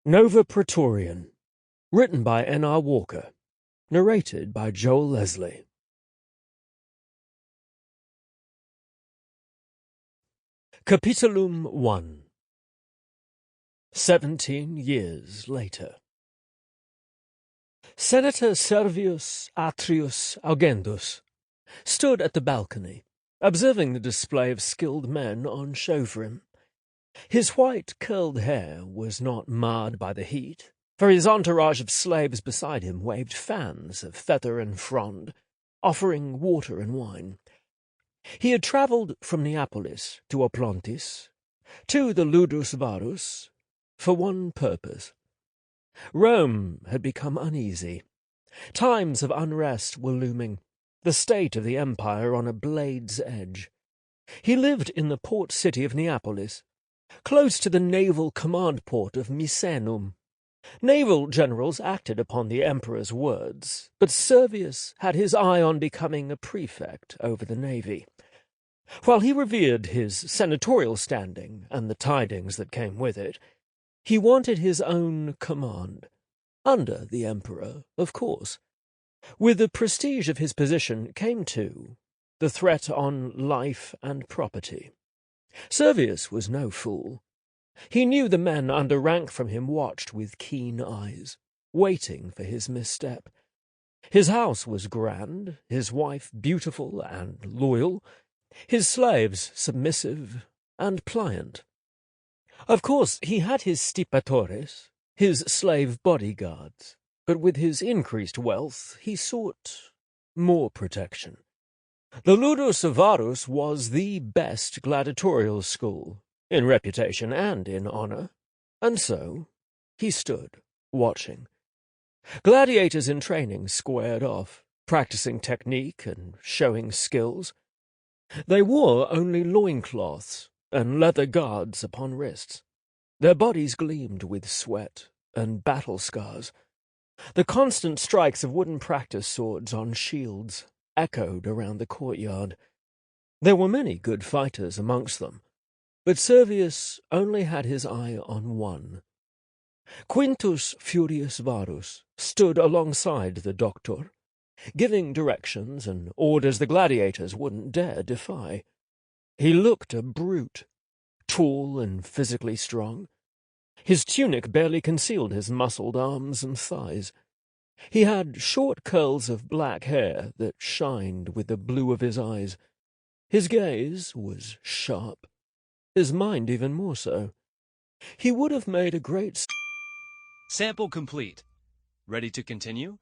Nova Praetorian, written by N.R. Walker, narrated by Joel Leslie. Capitulum 1. 17 years later. Senator Servius Augendus stood at the balcony, observing the display of skilled men on show for him. His white, curled hair was not marred by the heat, for his entourage of slaves beside him waved fans of feather and frond, offering water and wine. He had travelled from Neapolis to Oplontis, to the Ludus Varus, for one purpose. Rome had become uneasy. Times of unrest were looming, the state of the empire on a blade's edge. He lived in the port city of Neapolis, close to the naval command port of Misenum. Naval generals acted upon the emperor's words, but Servius had his eye on becoming a prefect over the navy. While he revered his senatorial standing and the tidings that came with it, he wanted his own command, under the emperor, of course. With the prestige of his position came, too, the threat on life and property. Servius was no fool. He knew the men under rank from him watched with keen eyes, waiting for his misstep. His house was grand, his wife beautiful and loyal, his slaves submissive and pliant. Of course, he had his stipatores, his slave bodyguards, but with his increased wealth he sought more protection. The Ludus Varus was the best gladiatorial school, in reputation and in honour, and so he stood, watching. Gladiators in training squared off, practising technique and showing skills. They wore only loincloths and leather guards upon wrists. Their bodies gleamed with sweat and battle scars. The constant strikes of wooden practice swords on shields echoed around the courtyard. There were many good fighters amongst them, but Servius only had his eye on one. Quintus Furius Varus stood alongside the doctor, giving directions and orders the gladiators wouldn't dare defy. He looked a brute, tall and physically strong. His tunic barely concealed his muscled arms and thighs. He had short curls of black hair that shined with the blue of his eyes. His gaze was sharp, his mind even more so. He would have made a great... Sample complete. Ready to continue?